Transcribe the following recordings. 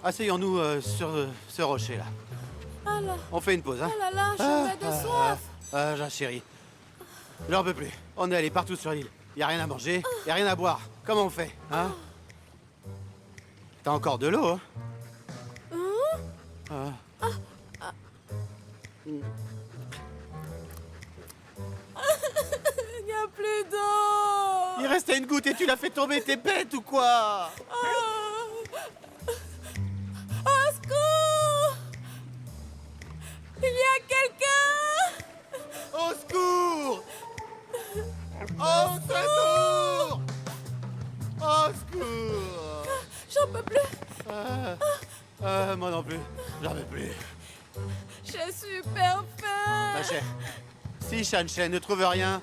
asseyons-nous sur ce rocher-là. Ah là, On fait une pause, hein? ah là là, je meurs de soif. Chérie, j'en peux plus. On est allé partout sur l'île. Y a rien à manger, y a rien à boire. Comment on fait, hein? T'as encore de l'eau, hein? Il n'y a plus d'eau. Il restait une goutte et tu l'as fait tomber, t'es bête ou quoi? Au secours! Il y a quelqu'un! Au secours! Au secours! Au secours! J'en peux plus. Moi non plus, j'en veux plus. J'ai super faim. Ma chère, si Shan-Shen ne trouve rien,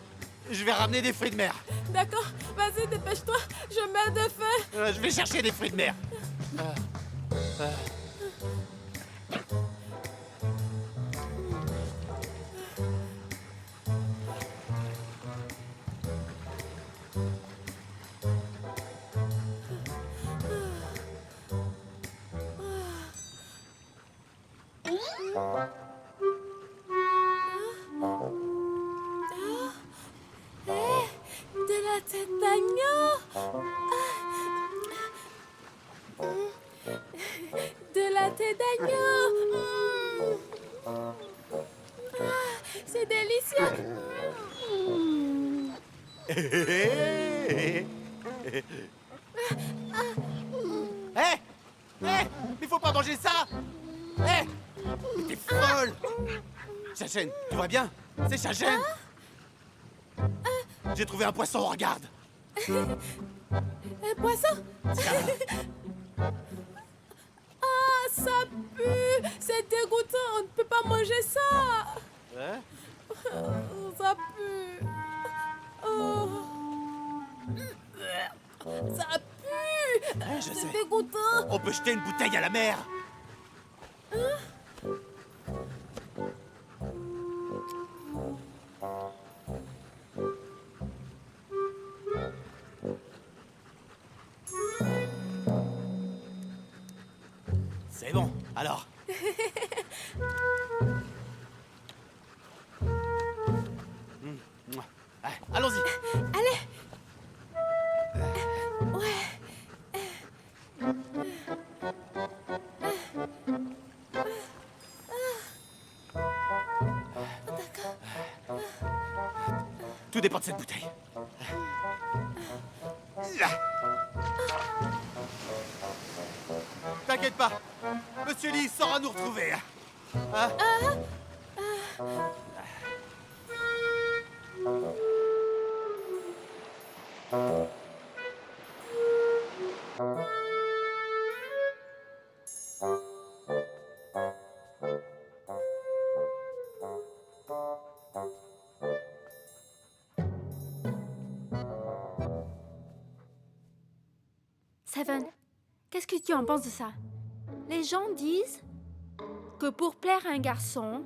je vais ramener des fruits de mer. D'accord, vas-y, dépêche-toi. Je meurs de faim. Je vais chercher des fruits de mer. De la tête d'agneau. De la tête d'agneau. C'est délicieux. Hé! Hé! Il faut pas manger ça! Hé! Mais t'es folle! Shan-Shen, tu vois bien? C'est Shan-Shen! J'ai trouvé un poisson, regarde! Un poisson. Ah, ça pue. C'est dégoûtant. On ne peut pas manger ça. Hein? Ça pue. Oh. Ça pue. Je sais. C'est dégoûtant. On peut jeter une bouteille à la mer! C'est bon, alors. Allons-y. Allez. Ouais. Tout dépend de cette bouteille. Là. T'inquiète pas, Monsieur Lee saura nous retrouver. Hein? Seven, qu'est-ce que tu en penses de ça? Les gens disent que pour plaire à un garçon,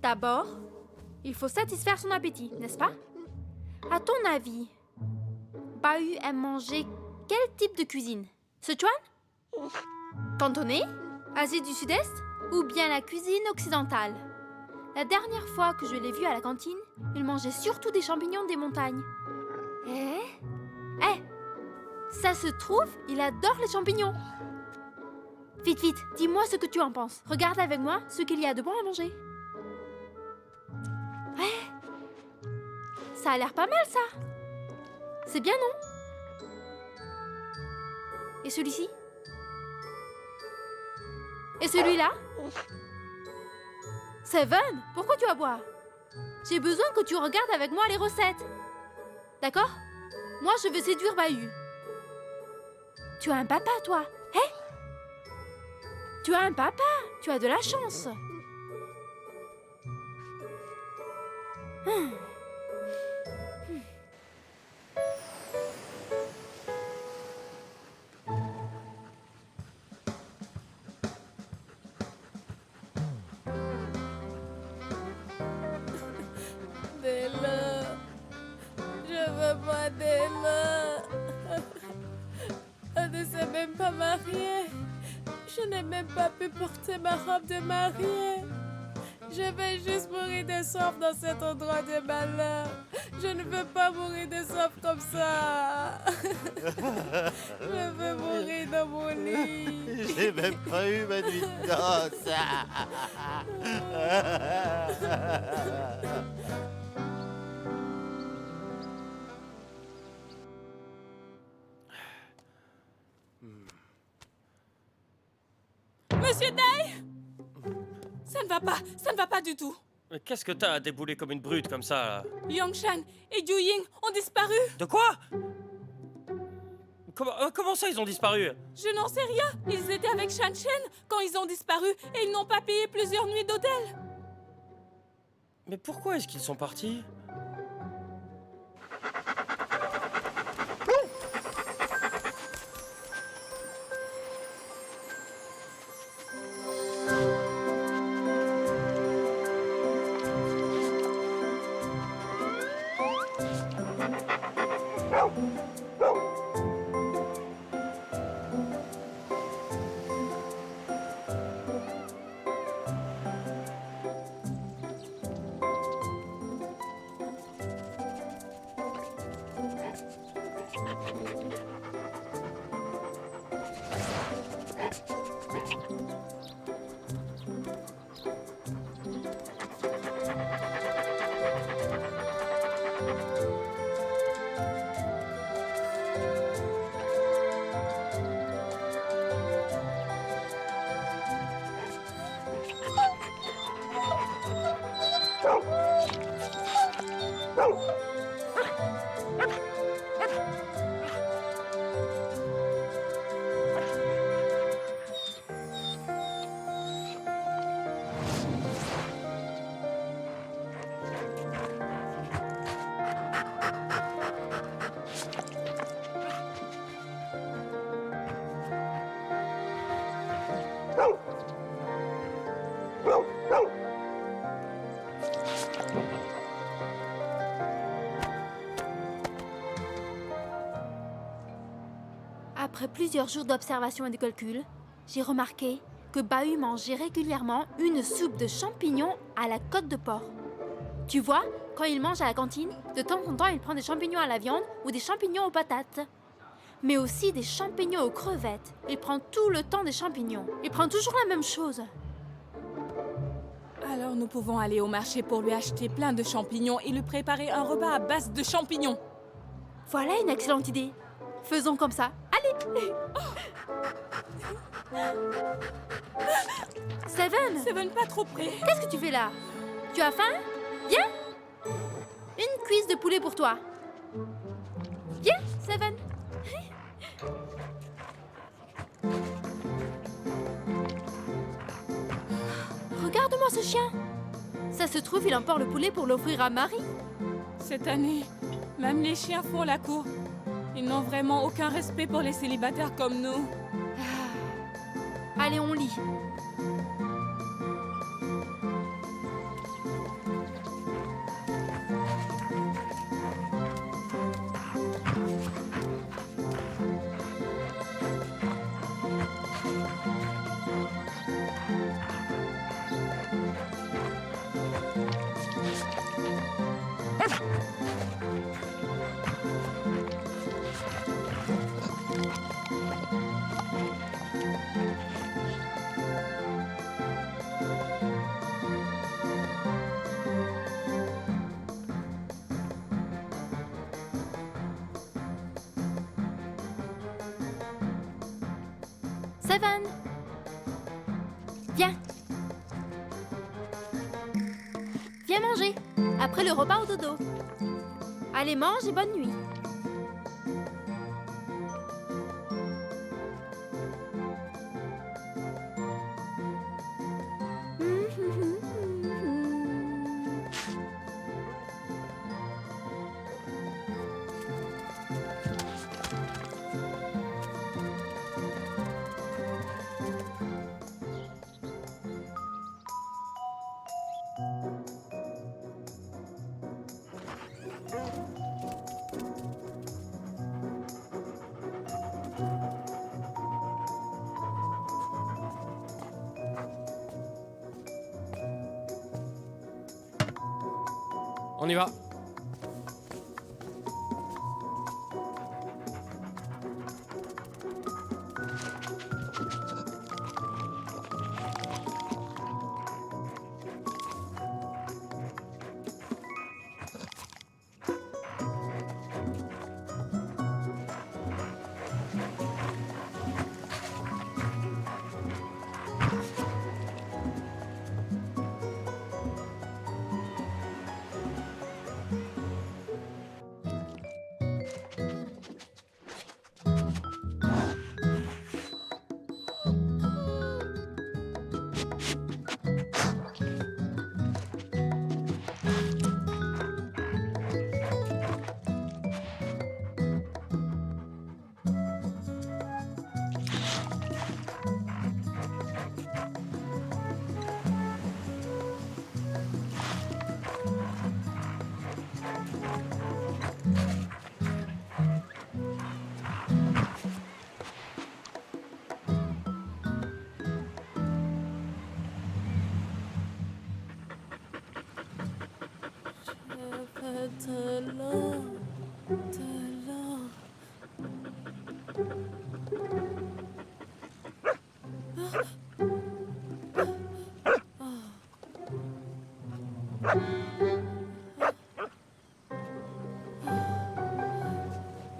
d'abord, il faut satisfaire son appétit, n'est-ce pas? À ton avis, Bahu aime manger quel type de cuisine? Sichuan? Cantonais? Asie du Sud-Est? Ou bien la cuisine occidentale? La dernière fois que je l'ai vu à la cantine, il mangeait surtout des champignons des montagnes. Ça se trouve, il adore les champignons. Vite, vite, dis-moi ce que tu en penses. Regarde avec moi ce qu'il y a de bon à manger. Ça a l'air pas mal, ça. C'est bien, non? Et celui-ci? Et celui-là? Seven, pourquoi tu vas boire? J'ai besoin que tu regardes avec moi les recettes. D'accord? Moi, je veux séduire Bahu. Tu as un papa, toi. Tu as un papa. Tu as de la chance. Della. Je veux pas Della. On ne s'est même pas mariés. n'ai même pas pu porter ma robe de mariée. Je vais juste mourir de soif dans cet endroit de malheur. Je ne veux pas mourir de soif comme ça. Je veux mourir dans mon lit. J'ai même pas eu ma nuit de noces. Monsieur Day! Ça ne va pas du tout. Mais qu'est-ce que t'as à débouler comme une brute comme ça, là? Yongshan et Yu Ying ont disparu. De quoi? Comment ça, ils ont disparu? Je n'en sais rien. Ils étaient avec Shan Chen quand ils ont disparu et ils n'ont pas payé plusieurs nuits d'hôtel. Mais pourquoi est-ce qu'ils sont partis? Après plusieurs jours d'observation et de calcul, j'ai remarqué que Bahu mangeait régulièrement une soupe de champignons à la côte de porc. Tu vois, quand il mange à la cantine, de temps en temps, il prend des champignons à la viande ou des champignons aux patates. Mais aussi des champignons aux crevettes. Il prend tout le temps des champignons. Il prend toujours la même chose. Alors nous pouvons aller au marché pour lui acheter plein de champignons et lui préparer un repas à base de champignons. Voilà une excellente idée. Faisons comme ça. Allez! Seven! Seven, pas trop près. Qu'est-ce que tu fais là? Tu as faim? Viens! Une cuisse de poulet pour toi. Viens, Seven! Regarde-moi ce chien! Ça se trouve, il emporte le poulet pour l'offrir à Marie. Cette année, même les chiens font la cour. Ils n'ont vraiment aucun respect pour les célibataires comme nous. Allez, on lit. Seven! Viens! Viens manger, après le repas au dodo. Allez, mange et bonne nuit. On y va.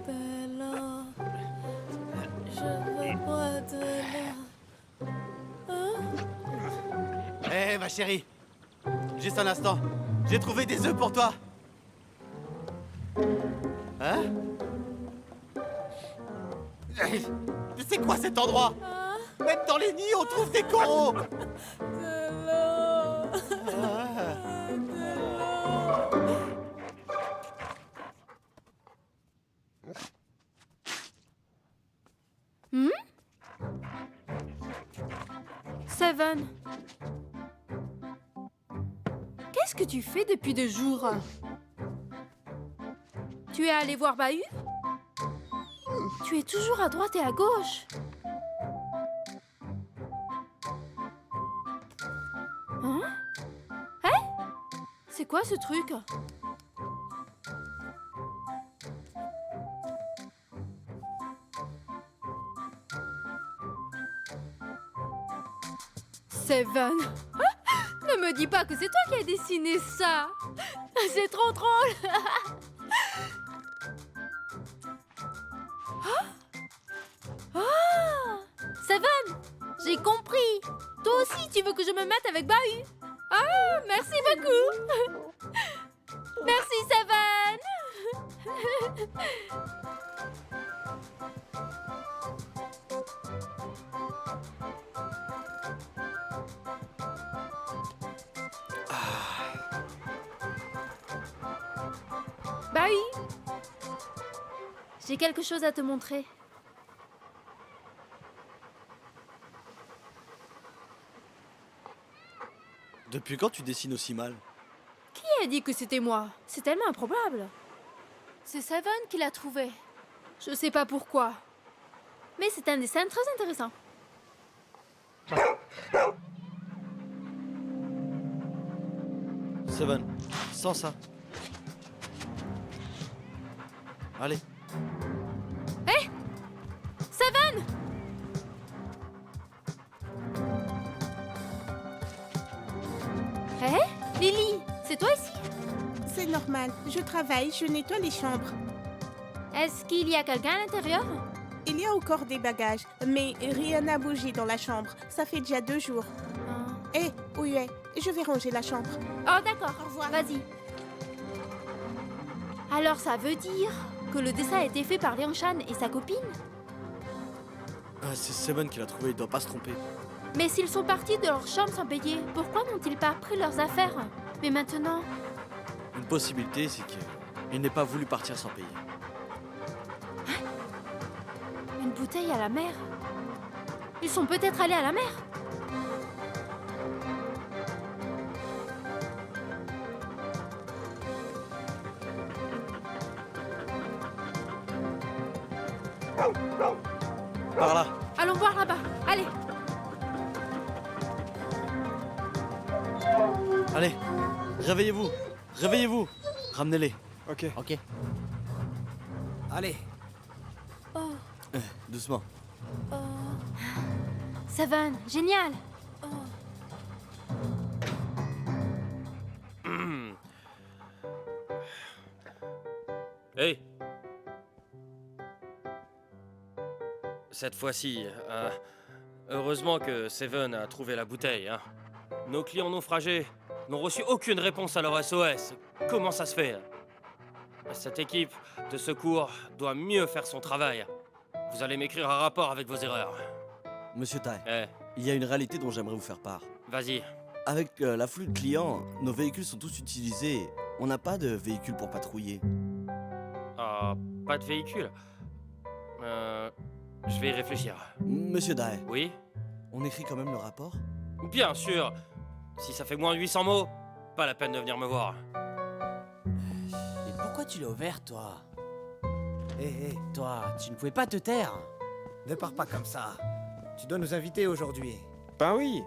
Bella, je veux boire de l'eau. Hé, ma chérie. Juste un instant. J'ai trouvé des œufs pour toi. Hein? C'est quoi cet endroit? Même dans les nids, on trouve des coraux. De l'eau. De l'eau. Seven. Qu'est-ce que tu fais depuis 2 jours? Tu es allé voir Bahut? Tu es toujours à droite et à gauche. Hein? Hé? C'est quoi ce truc? Seven. Ne me dis pas que c'est toi qui as dessiné ça. C'est trop drôle. Seven, j'ai compris. Toi aussi, tu veux que je me mette avec Bahut. Ah, merci beaucoup. Merci, Seven. Bahut, j'ai quelque chose à te montrer. Depuis quand tu dessines aussi mal? Qui a dit que c'était moi? C'est tellement improbable. C'est Seven qui l'a trouvé. Je sais pas pourquoi. Mais c'est un dessin très intéressant. Seven, sans ça. Allez. Hé! Seven! Hé? Lily, c'est toi ici? C'est normal, je travaille, je nettoie les chambres. Est-ce qu'il y a quelqu'un à l'intérieur? Il y a encore des bagages, mais rien n'a bougé dans la chambre. Ça fait déjà 2 jours. Hé, où est? Je vais ranger la chambre. Oh, d'accord. Au revoir. Vas-y. Alors, ça veut dire que le dessin a été fait par Liang Shan et sa copine? Ah, c'est Seven qui l'a trouvé, il doit pas se tromper. Mais s'ils sont partis de leur chambre sans payer, pourquoi n'ont-ils pas pris leurs affaires? Mais maintenant... Une possibilité, c'est qu'il n'ait pas voulu partir sans payer. Une bouteille à la mer? Ils sont peut-être allés à la mer? Par là. Allons voir là-bas. Allez. Allez, réveillez-vous. Réveillez-vous. Ramenez-les. Ok. Ok. Allez. Doucement. Seven, génial. Hey. Cette fois-ci, heureusement que Seven a trouvé la bouteille. Hein. Nos clients naufragés n'ont reçu aucune réponse à leur SOS. Comment ça se fait? Cette équipe de secours doit mieux faire son travail. Vous allez m'écrire un rapport avec vos erreurs. Monsieur Tai, Eh, il y a une réalité dont j'aimerais vous faire part. vas-y. Avec l'afflux de clients, nos véhicules sont tous utilisés. On n'a pas de véhicule pour patrouiller. Ah, pas de véhicule. Je vais y réfléchir. Monsieur Dai, Oui? on écrit quand même le rapport? Bien sûr. Si ça fait moins de 800 mots, pas la peine de venir me voir. Et pourquoi tu l'as ouvert, toi? Hé, toi, tu ne pouvais pas te taire. Ne pars pas comme ça. Tu dois nous inviter aujourd'hui. Ben oui.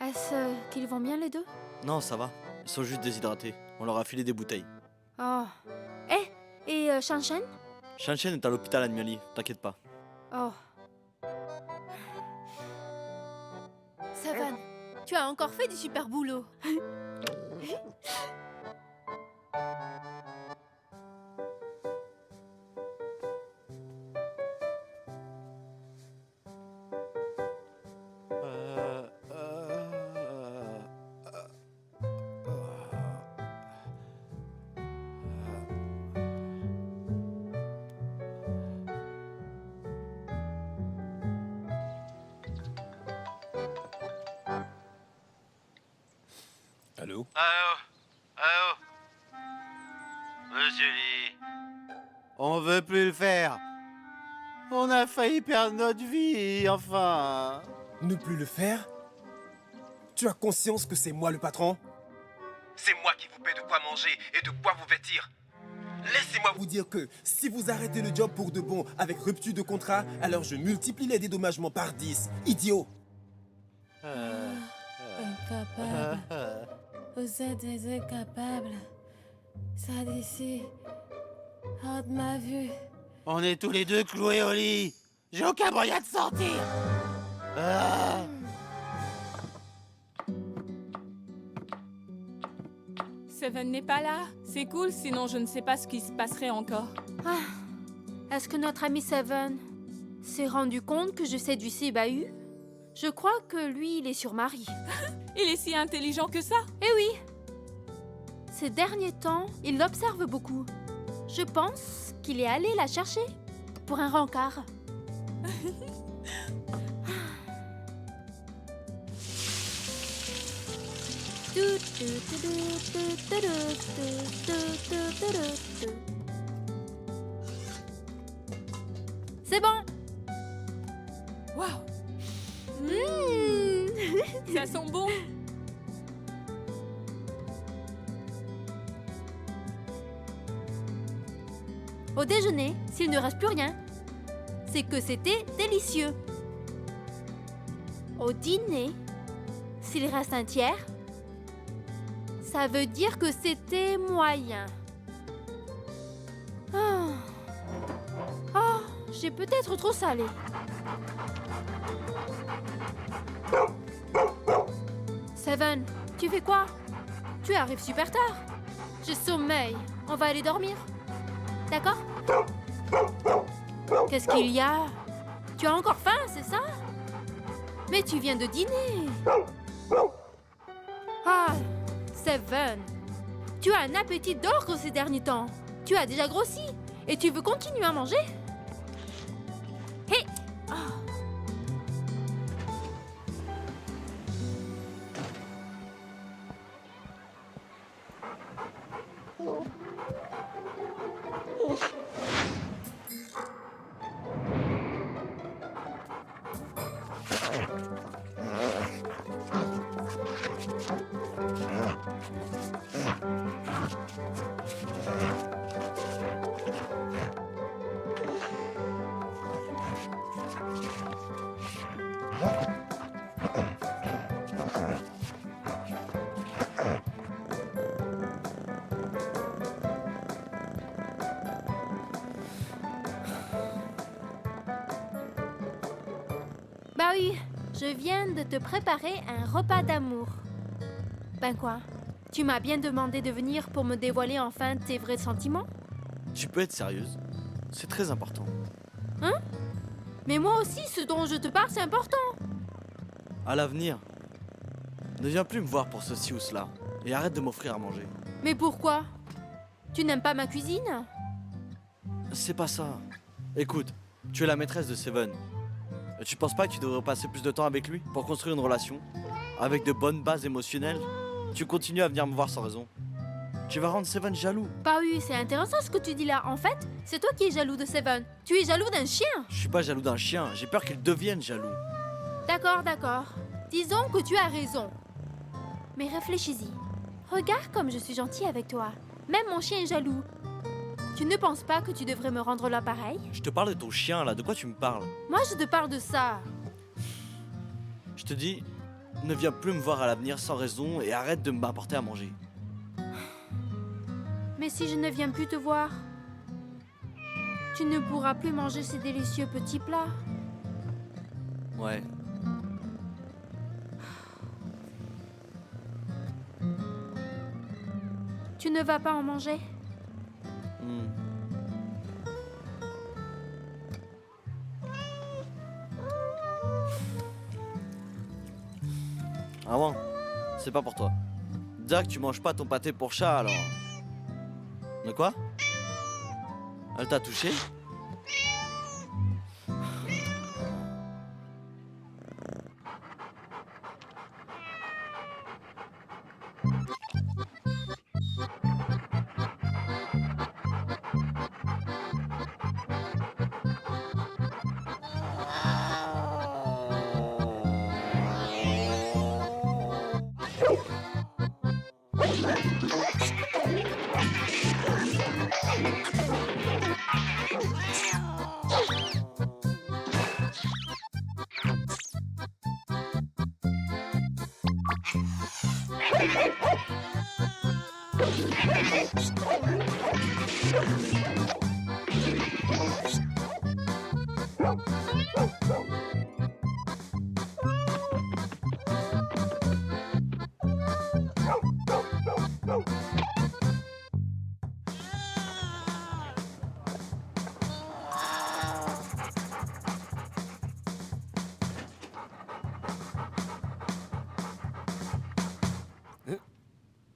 Est-ce qu'ils vont bien les deux? Non, ça va. Ils sont juste déshydratés. On leur a filé des bouteilles. Oh. Et Shan Shan? Shan Shan est à l'hôpital à Nyali, t'inquiète pas. Oh. Seven, tu as encore fait du super boulot. Allô? Allô? Monsieur Lee. On veut plus le faire. On a failli perdre notre vie, enfin. Ne plus le faire? Tu as conscience que c'est moi le patron? C'est moi qui vous paie de quoi manger et de quoi vous vêtir. Laissez-moi vous dire que si vous arrêtez le job pour de bon avec rupture de contrat, alors je multiplie les dédommagements par 10. Idiot! Incapable. Vous êtes des incapables. Ça d'ici. Hors de ma vue. On est tous les deux cloués au lit. J'ai aucun moyen de sortir. Ah. Seven n'est pas là. C'est cool, sinon je ne sais pas ce qui se passerait encore. Est-ce que notre ami Seven s'est rendu compte que je séduis ses bahuts? Je crois que lui, il est sur Marie. Il est si intelligent que ça. Eh oui! Ces derniers temps, il l'observe beaucoup. Je pense qu'il est allé la chercher pour un rencard. C'est bon! Waouh, Mmh. ça sent bon. Au déjeuner, s'il ne reste plus rien, c'est que c'était délicieux. Au dîner, s'il reste un tiers, ça veut dire que c'était moyen. Oh, j'ai peut-être trop salé. Seven, tu fais quoi? Tu arrives super tard. Je sommeille. On va aller dormir. D'accord? Qu'est-ce qu'il y a? Tu as encore faim, c'est ça? Mais tu viens de dîner. Ah, Seven, tu as un appétit d'orgue ces derniers temps. Tu as déjà grossi et tu veux continuer à manger? Hé! Salut, je viens de te préparer un repas d'amour. Ben quoi? Tu m'as bien demandé de venir pour me dévoiler enfin tes vrais sentiments? Tu peux être sérieuse? C'est très important. Hein? Mais moi aussi, ce dont je te parle, c'est important. À l'avenir, ne viens plus me voir pour ceci ou cela. Et arrête de m'offrir à manger. Mais pourquoi? Tu n'aimes pas ma cuisine? C'est pas ça. Écoute, tu es la maîtresse de Seven. Tu penses pas que tu devrais passer plus de temps avec lui pour construire une relation? Avec de bonnes bases émotionnelles? Tu continues à venir me voir sans raison. Tu vas rendre Seven jaloux. Bah oui, c'est intéressant ce que tu dis là. En fait, c'est toi qui es jaloux de Seven. Tu es jaloux d'un chien. Je suis pas jaloux d'un chien, j'ai peur qu'il devienne jaloux. D'accord, d'accord. Disons que tu as raison. Mais réfléchis-y. Regarde comme je suis gentille avec toi. Même mon chien est jaloux. Tu ne penses pas que tu devrais me rendre l'appareil? Je te parle de ton chien là, de quoi tu me parles? Moi, je te parle de ça. Je te dis, ne viens plus me voir à l'avenir sans raison et arrête de m'apporter à manger. Mais si je ne viens plus te voir, tu ne pourras plus manger ces délicieux petits plats. Ouais. Tu ne vas pas en manger? Ah bon? C'est pas pour toi. Dire que tu manges pas ton pâté pour chat alors. De quoi? Elle t'a touché?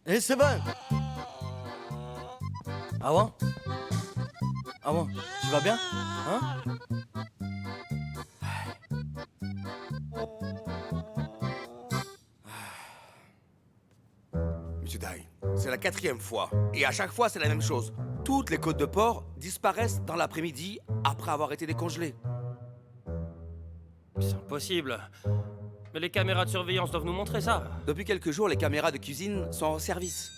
Hé, Seven! Awan? Awan, tu vas bien? Hein? Monsieur Dai, c'est la 4e fois. Et à chaque fois, c'est la même chose. Toutes les côtes de porc disparaissent dans l'après-midi après avoir été décongelées. C'est impossible. Mais les caméras de surveillance doivent nous montrer ça. Depuis quelques jours, les caméras de cuisine sont en service.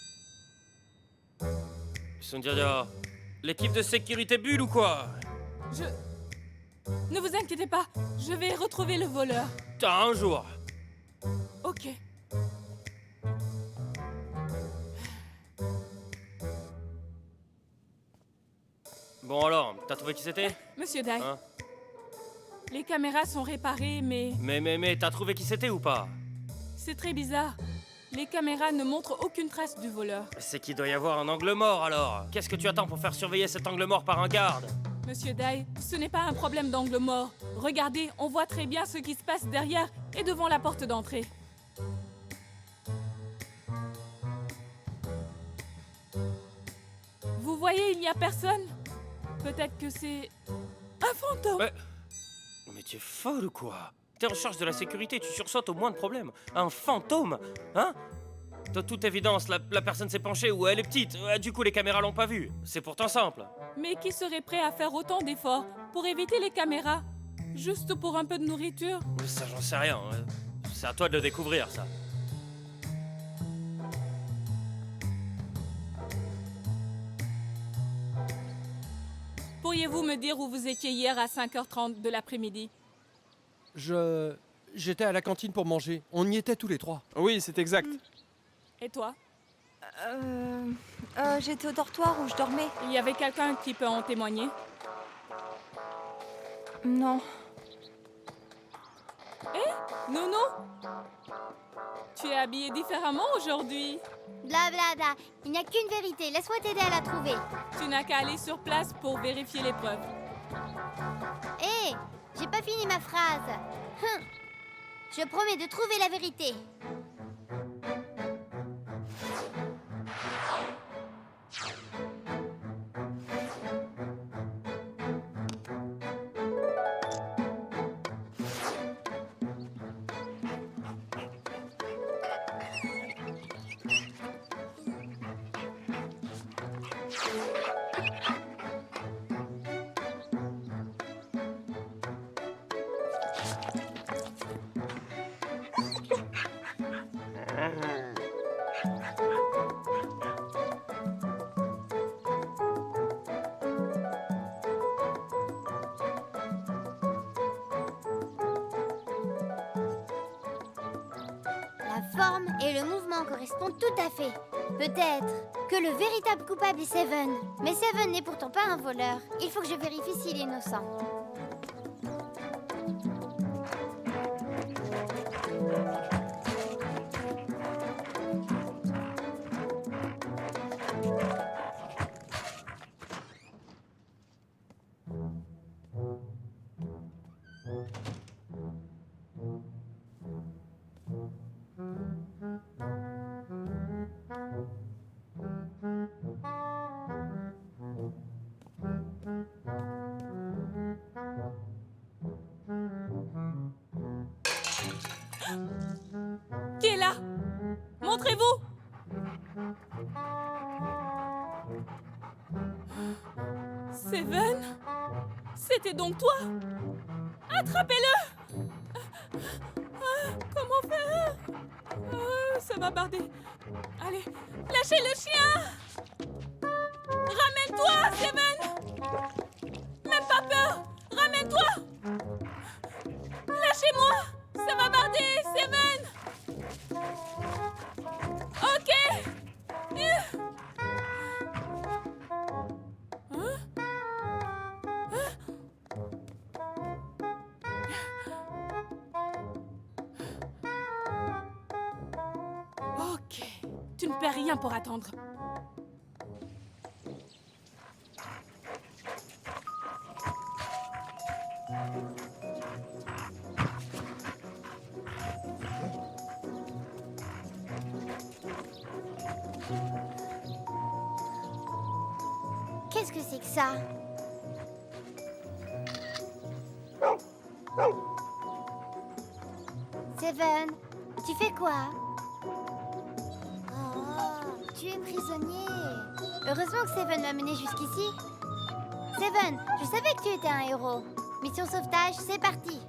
Sundiria, l'équipe de sécurité bulle ou quoi? Ne vous inquiétez pas, je vais retrouver le voleur. T'as un jour. Ok. Bon alors, t'as trouvé qui c'était? Monsieur Dai, Hein? les caméras sont réparées, mais Mais, t'as trouvé qui c'était ou pas? c'est très bizarre. Les caméras ne montrent aucune trace du voleur. C'est qu'il doit y avoir un angle mort alors. Qu'est-ce que tu attends pour faire surveiller cet angle mort par un garde? Monsieur Dai, ce n'est pas un problème d'angle mort. Regardez, on voit très bien ce qui se passe derrière et devant la porte d'entrée. Vous voyez, il n'y a personne. Peut-être que c'est un fantôme. Mais tu es folle ou quoi? T'es en charge de la sécurité, tu sursautes au moins de problème. Un fantôme? Hein? De toute évidence, la personne s'est penchée ou elle est petite. Du coup, les caméras l'ont pas vue. C'est pourtant simple. Mais qui serait prêt à faire autant d'efforts pour éviter les caméras? Juste pour un peu de nourriture? Ça, j'en sais rien. C'est à toi de le découvrir, ça. Pourriez-vous me dire où vous étiez hier à 5h30 de l'après-midi? J'étais à la cantine pour manger. On y était tous les trois. Oui, c'est exact. Et toi? J'étais au dortoir où je dormais. Il y avait quelqu'un qui peut en témoigner? Non. Nounou, tu es habillée différemment aujourd'hui. Bla bla bla. Il n'y a qu'une vérité. Laisse-moi t'aider à la trouver. Tu n'as qu'à aller sur place pour vérifier les preuves. Hé, j'ai pas fini ma phrase. Je promets de trouver la vérité. La forme et le mouvement correspondent tout à fait. Peut-être que le véritable coupable est Seven. Mais Seven n'est pourtant pas un voleur. Il faut que je vérifie s'il est innocent. Qui est là? Montrez-vous! Seven? C'était donc toi? Attrapez-le! Comment faire? Ça va barder. Allez, lâchez le chien! Ramène-toi, Seven! Même pas peur! Ramène-toi! Lâchez-moi! Ça va barder, Seven! Ok! Ok. Tu ne perds rien pour attendre. Qu'est-ce que c'est que ça? Seven, tu fais quoi? Oh, tu es prisonnier. Heureusement que Seven m'a mené jusqu'ici. Seven, je savais que tu étais un héros. Mission sauvetage, c'est parti.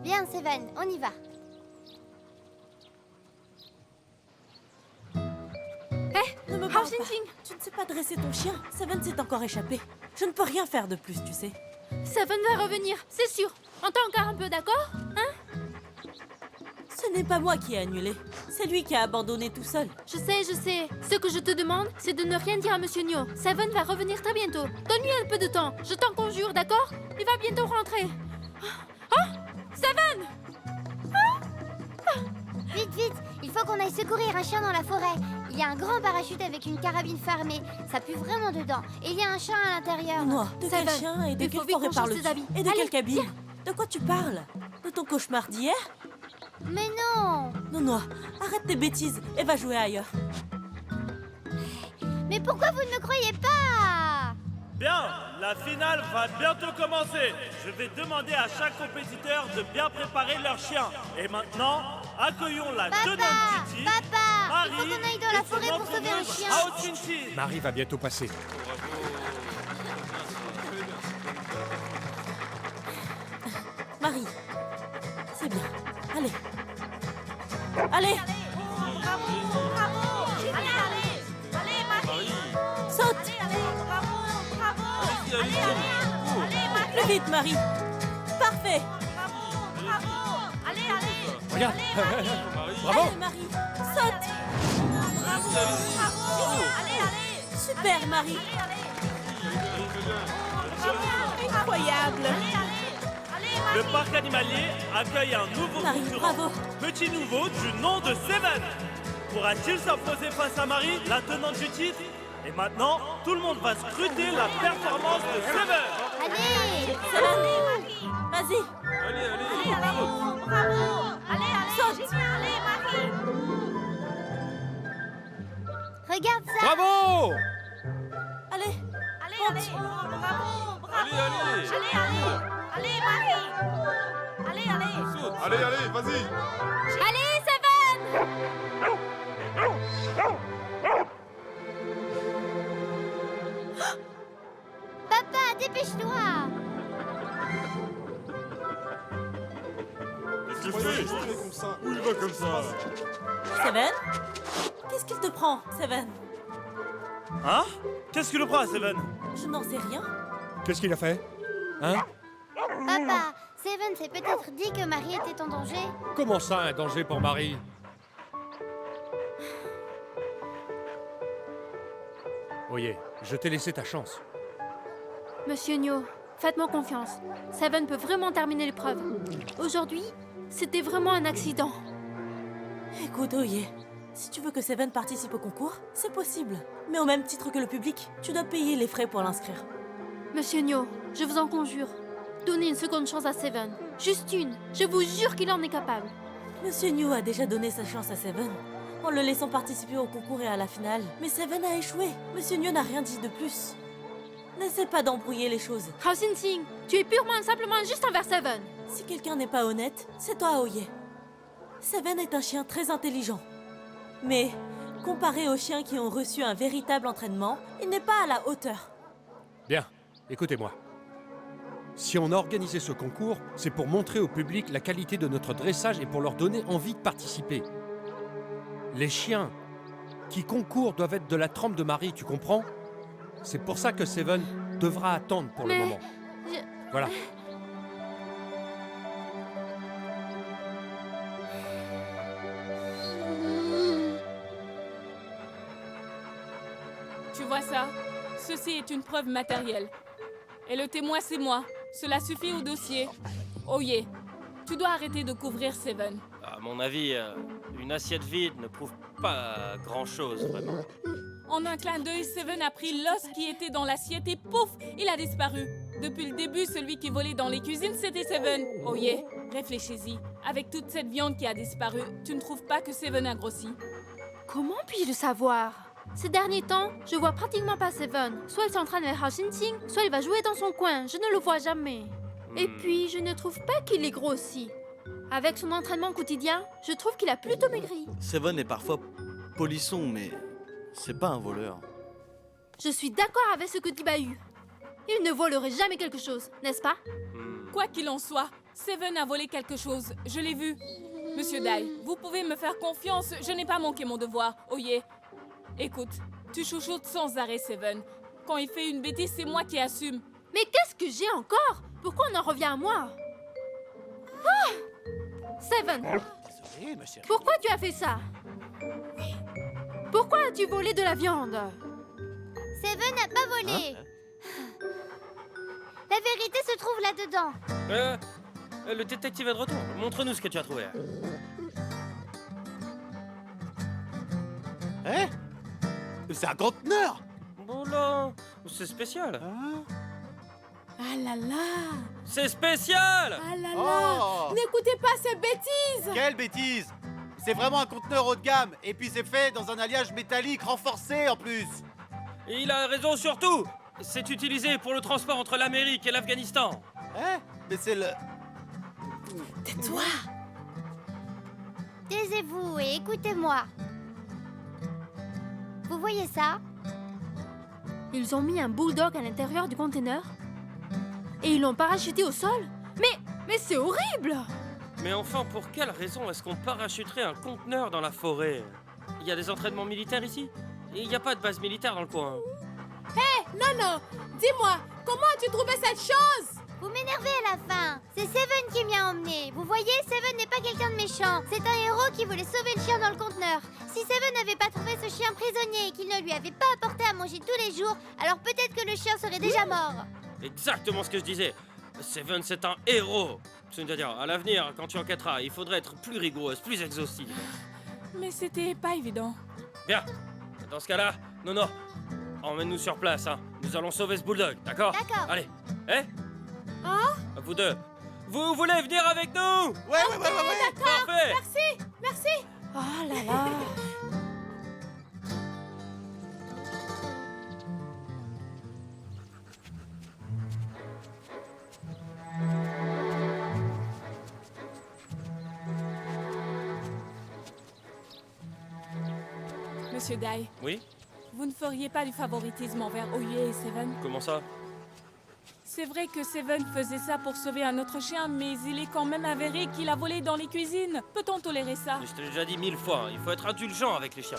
Bien, Seven, on y va. Ne me parle pas. Tu ne sais pas dresser ton chien. Seven s'est encore échappé. Je ne peux rien faire de plus, tu sais. Seven va revenir, c'est sûr. On t'en encore un peu, d'accord? Hein? Ce n'est pas moi qui ai annulé. C'est lui qui a abandonné tout seul. Je sais. Ce que je te demande, c'est de ne rien dire à Monsieur Nio. Seven va revenir très bientôt. Donne-lui un peu de temps. Je t'en conjure, d'accord? Il va bientôt rentrer. Oh! Seven! Vite, vite, il faut qu'on aille secourir un chien dans la forêt. Il y a un grand parachute avec une carabine fermée. Ça pue vraiment dedans. Et il y a un chien à l'intérieur. Moi, de quel chien et de il faut quelle vite forêt qu'on change parles-tu? ses habits. Et de Allez, quelle cabine? viens. De quoi tu parles? De ton cauchemar d'hier? Mais non! Non, arrête tes bêtises et va jouer ailleurs. Mais pourquoi vous ne me croyez pas? Bien, la finale va bientôt commencer. Je vais demander à chaque compétiteur de bien préparer leur chien. Et maintenant, accueillons la jeune homme Titi, Papa, Marie, il faut qu'on aille dans la forêt pour sauver un chien. Aotinti. Marie va bientôt passer. Marie, c'est bien. Allez. Allez. Saute. Plus vite, Marie. Parfait. Regarde. Bravo. Allez, Marie. Saute. Super, Marie. Incroyable. Le parc animalier accueille un nouveau Marie, concurrent. bravo. Petit nouveau du nom de Seven. Pourra-t-il s'imposer face à Marie, la tenante du titre? Et maintenant, tout le monde va scruter la performance de Seven. Allez, Seven, vas-y. Saute. regarde ça. Bravo! Allez, monte. Allez, vas-y. Allez, Seven! Papa, dépêche-toi. Qu'est-ce qu'il fait? Comme ça. Où il va comme ça? Seven, qu'est-ce qu'il te prend, Seven? Hein? Qu'est-ce que le prend, Seven? Je n'en sais rien. Qu'est-ce qu'il a fait? Hein? Papa, Seven s'est peut-être dit que Marie était en danger. Comment ça, un danger pour Marie? Oye, je t'ai laissé ta chance. Monsieur Nyo, faites-moi confiance. Seven peut vraiment terminer l'épreuve. Aujourd'hui, c'était vraiment un accident. Écoute, Oye, si tu veux que Seven participe au concours, c'est possible. Mais au même titre que le public, tu dois payer les frais pour l'inscrire. Monsieur Nyo, je vous en conjure, donnez une seconde chance à Seven. Juste une. Je vous jure qu'il en est capable. Monsieur New a déjà donné sa chance à Seven, en le laissant participer au concours et à la finale. Mais Seven a échoué. Monsieur New n'a rien dit de plus. N'essaie pas d'embrouiller les choses. Hao Xin-Xin, tu es purement et simplement injuste envers Seven. Si quelqu'un n'est pas honnête, c'est toi, Oye. Seven est un chien très intelligent. Mais, comparé aux chiens qui ont reçu un véritable entraînement, il n'est pas à la hauteur. Bien, écoutez-moi. Si on a organisé ce concours, c'est pour montrer au public la qualité de notre dressage et pour leur donner envie de participer. Les chiens qui concourent doivent être de la trempe de Marie, tu comprends? C'est pour ça que Seven devra attendre pour le moment. Voilà. Tu vois ça? Ceci est une preuve matérielle. Et le témoin, c'est moi. Cela suffit au dossier. Oye, tu dois arrêter de couvrir Seven. À mon avis, une assiette vide ne prouve pas grand-chose, vraiment. En un clin d'œil, Seven a pris l'os qui était dans l'assiette et pouf, il a disparu. Depuis le début, celui qui volait dans les cuisines, c'était Seven. Oye, réfléchis-y. Avec toute cette viande qui a disparu, tu ne trouves pas que Seven a grossi? Comment puis-je le savoir? Ces derniers temps, je vois pratiquement pas Seven. Soit il s'entraîne avec Hao Xin-Xin, soit il va jouer dans son coin. Je ne le vois jamais. Et puis, je ne trouve pas qu'il est grossi. Avec son entraînement quotidien, je trouve qu'il a plutôt maigri. Seven est parfois polisson, mais c'est pas un voleur. Je suis d'accord avec ce que dit Bahu. Il ne volerait jamais quelque chose, n'est-ce pas? Quoi qu'il en soit, Seven a volé quelque chose. Je l'ai vu. Monsieur Dai, vous pouvez me faire confiance. Je n'ai pas manqué mon devoir. Oye, écoute, tu chouchoutes sans arrêt Seven. Quand il fait une bêtise, c'est moi qui assume. Mais qu'est-ce que j'ai encore? Pourquoi on en revient à moi? Ah! Seven, Désolé, ma chérie. pourquoi tu as fait ça? Pourquoi as-tu volé de la viande? Seven n'a pas volé. La vérité se trouve là-dedans. Le détective est de retour. Montre-nous ce que tu as trouvé. Hein? C'est un conteneur! Bon là, c'est spécial. Ah là là! C'est spécial! Ah là là! Oh! N'écoutez pas ces bêtises! Quelle bêtise! C'est vraiment un conteneur haut de gamme, et puis c'est fait dans un alliage métallique renforcé en plus! Et il a raison surtout. C'est utilisé pour le transport entre l'Amérique et l'Afghanistan. Hein? Mais c'est le... Tais-toi! Taisez-vous et écoutez-moi. Vous voyez ça? Ils ont mis un bulldog à l'intérieur du conteneur et ils l'ont parachuté au sol. Mais c'est horrible! Mais enfin, pour quelle raison est-ce qu'on parachuterait un conteneur dans la forêt? Il y a des entraînements militaires ici? Et il n'y a pas de base militaire dans le coin. Hé, non, dis-moi, comment as-tu trouvé cette chose? Vous m'énervez à la fin. C'est Seven qui m'y a emmené. Vous voyez, Seven n'est pas quelqu'un de méchant. C'est un héros qui voulait sauver le chien dans le conteneur. Si Seven n'avait pas trouvé ce chien prisonnier et qu'il ne lui avait pas apporté à manger tous les jours, alors peut-être que le chien serait déjà mort. Exactement ce que je disais. Seven, c'est un héros. C'est-à-dire, à l'avenir, quand tu enquêteras, il faudrait être plus rigoureuse, plus exhaustive. Mais c'était pas évident. Bien. Dans ce cas-là, Nono, emmène-nous sur place, hein. Nous allons sauver ce bulldog, d'accord? D'accord. Allez. Eh? Ah? Vous deux. Vous voulez venir avec nous? Ouais. D'accord. Parfait. Merci. Oh là là. Monsieur Dai, Oui? vous ne feriez pas du favoritisme envers Oye et Seven? Comment ça? C'est vrai que Seven faisait ça pour sauver un autre chien, mais il est quand même avéré qu'il a volé dans les cuisines. Peut-on tolérer ça? Je te l'ai déjà dit 1000 fois, hein. Il faut être indulgent avec les chiens.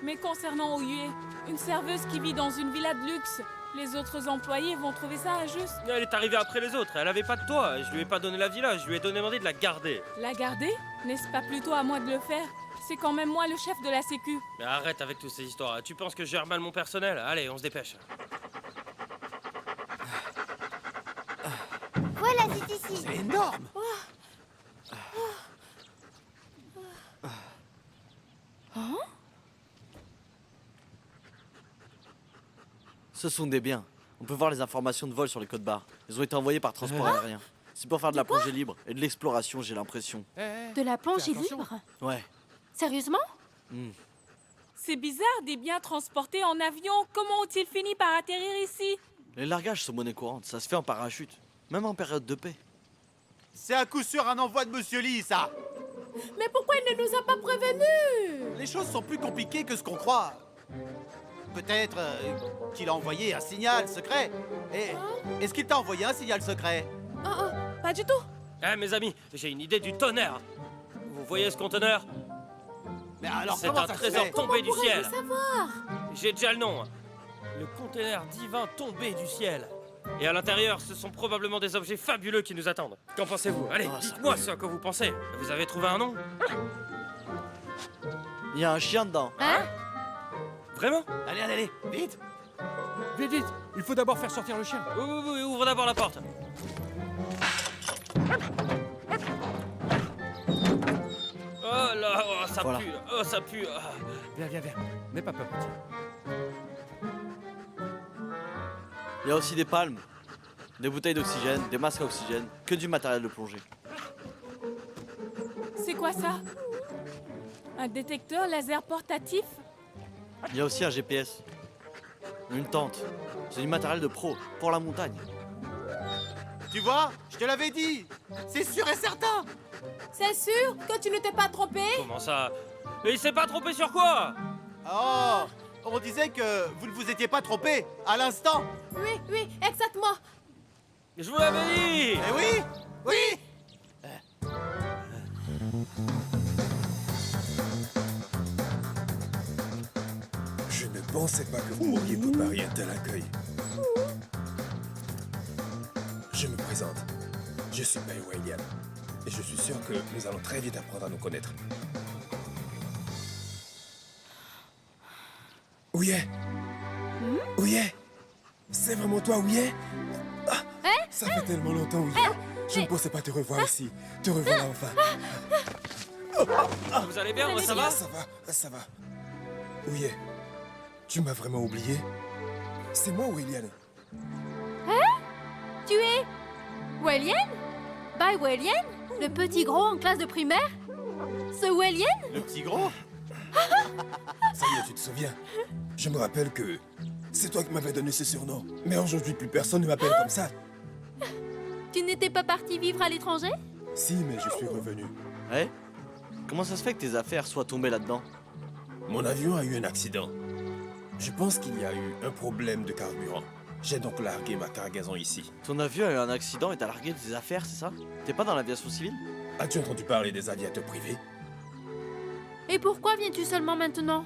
Mais concernant Oye, une serveuse qui vit dans une villa de luxe, les autres employés vont trouver ça injuste. Elle est arrivée après les autres, elle avait pas de toit. Je lui ai pas donné la villa, je lui ai demandé de la garder. La garder? N'est-ce pas plutôt à moi de le faire? C'est quand même moi le chef de la sécu. Mais arrête avec toutes ces histoires. Tu penses que je gère mal mon personnel? Allez, on se dépêche. Voilà, c'est ici. C'est énorme. Ce sont des biens. On peut voir les informations de vol sur les codes barres. Ils ont été envoyés par transport aérien. C'est pour faire de la plongée libre et de l'exploration, j'ai l'impression. De la plongée libre? Ouais. Sérieusement? C'est bizarre, des biens transportés en avion. Comment ont-ils fini par atterrir ici? Les largages sont monnaie courante, ça se fait en parachute. Même en période de paix. C'est à coup sûr un envoi de Monsieur Lee, ça. Mais pourquoi il ne nous a pas prévenus? Les choses sont plus compliquées que ce qu'on croit. Peut-être qu'il a envoyé un signal secret. Et est-ce qu'il t'a envoyé un signal secret? Pas du tout. Eh mes amis, j'ai une idée du tonnerre. Vous voyez ce conteneur? Mais alors c'est comment un ça se trésor fait? tombé du ciel. Savoir. J'ai déjà le nom. Le conteneur divin tombé du ciel. Et à l'intérieur, ce sont probablement des objets fabuleux qui nous attendent. Qu'en pensez-vous? Allez, dites-moi ce que vous pensez. Vous avez trouvé un nom? Il y a un chien dedans. Hein? Vraiment? Allez, vite. Vite, il faut d'abord faire sortir le chien. Oui, ouvre d'abord la porte. Oh là, oh, ça Voilà. pue, oh ça pue. Ah. Viens. N'aie pas peur, petit. Il y a aussi des palmes, des bouteilles d'oxygène, des masques à oxygène, que du matériel de plongée. C'est quoi ça? Un détecteur laser portatif? Il y a aussi un GPS, une tente. C'est du matériel de pro, pour la montagne. Tu vois, je te l'avais dit. C'est sûr et certain. C'est sûr que tu ne t'es pas trompé? Comment ça? Mais il s'est pas trompé sur quoi? Oh, on disait que vous ne vous étiez pas trompé à l'instant. Oui, exactement. Je vous l'avais dit. Eh oui. Je ne pensais pas que vous m'auriez préparé un tel accueil. Je me présente. Je suis Bai Weilian. Et je suis sûr que nous allons très vite apprendre à nous connaître. Ouye! Ouye! C'est vraiment toi, Ouye? Ça fait tellement longtemps, Ouye. Je ne pensais pas te revoir ici. Te revoilà enfin. Vous allez bien, ça va? Ça va. Ouye, tu m'as vraiment oublié? C'est moi, Weilian. Tu es... Weilian? Bai Weilian? Le petit gros en classe de primaire? Ce Weilian? Le petit gros? Ça y est, tu te souviens? Je me rappelle que c'est toi qui m'avais donné ce surnom. Mais aujourd'hui, plus personne ne m'appelle comme ça. Tu n'étais pas parti vivre à l'étranger? Si, mais je suis revenu. Ouais? Comment ça se fait que tes affaires soient tombées là-dedans? Mon avion a eu un accident. Je pense qu'il y a eu un problème de carburant. J'ai donc largué ma cargaison ici. Ton avion a eu un accident et t'as largué tes affaires, c'est ça? T'es pas dans l'aviation civile? As-tu entendu parler des aviateurs privés? Et pourquoi viens-tu seulement maintenant?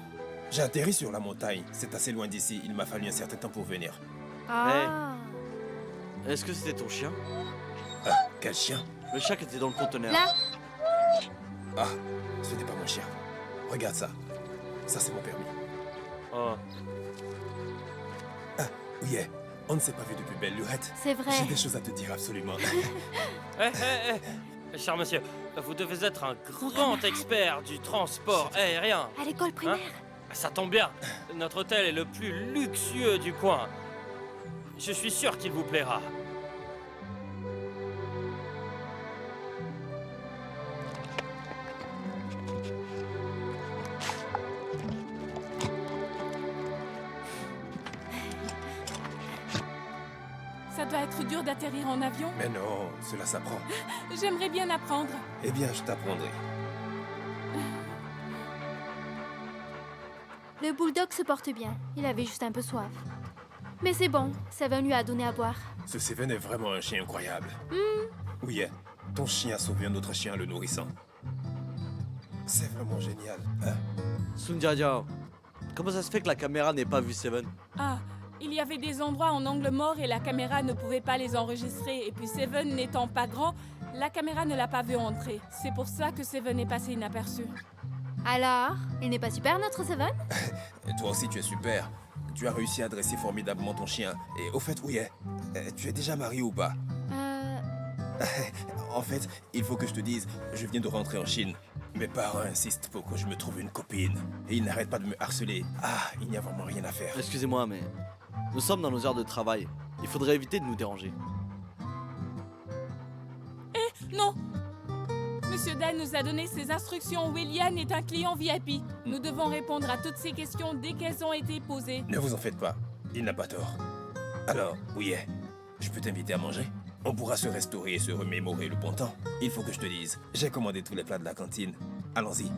J'ai atterri sur la montagne. C'est assez loin d'ici. Il m'a fallu un certain temps pour venir. Ah. Est-ce que c'était ton chien? Ah, quel chien? Le chien qui était dans le conteneur. Là. Ah, ce n'est pas mon chien. Regarde ça. Ça, c'est mon permis. Oh. Ah, oui, on ne s'est pas vu depuis belle lurette. C'est vrai. J'ai des choses à te dire absolument. Cher monsieur, vous devez être un grand expert du transport aérien. À l'école primaire. Ça tombe bien. Notre hôtel est le plus luxueux du coin. Je suis sûr qu'il vous plaira. Ça doit être dur d'atterrir en avion. Mais non, cela s'apprend. J'aimerais bien apprendre. Eh bien, je t'apprendrai. Le bulldog se porte bien. Il avait juste un peu soif. Mais c'est bon, Seven lui a donné à boire. Ce Seven est vraiment un chien incroyable. Oui, ton chien a sauvé un autre chien en le nourrissant. C'est vraiment génial, hein? Sundiadia, comment ça se fait que la caméra n'ait pas vu Seven? Ah, il y avait des endroits en angle mort et la caméra ne pouvait pas les enregistrer. Et puis Seven n'étant pas grand, la caméra ne l'a pas vu entrer. C'est pour ça que Seven est passé inaperçu. Alors, il n'est pas super notre Seven? Et toi aussi, tu es super. Tu as réussi à dresser formidablement ton chien. Et au fait, oui, tu es déjà marié ou pas? En fait, il faut que je te dise, je viens de rentrer en Chine. Mes parents insistent pour que je me trouve une copine. Et ils n'arrêtent pas de me harceler. Ah, il n'y a vraiment rien à faire. Excusez-moi, mais nous sommes dans nos heures de travail. Il faudrait éviter de nous déranger. Non! Monsieur Dan nous a donné ses instructions. William est un client VIP. Nous devons répondre à toutes ces questions dès qu'elles ont été posées. Ne vous en faites pas, il n'a pas tort. Alors, oui, je peux t'inviter à manger? On pourra se restaurer et se remémorer le bon temps. Il faut que je te dise, j'ai commandé tous les plats de la cantine. Allons-y.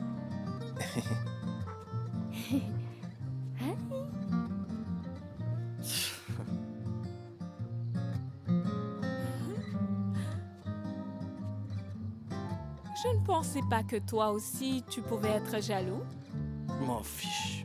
Je ne pensais pas que toi aussi, tu pouvais être jaloux. M'en fiche.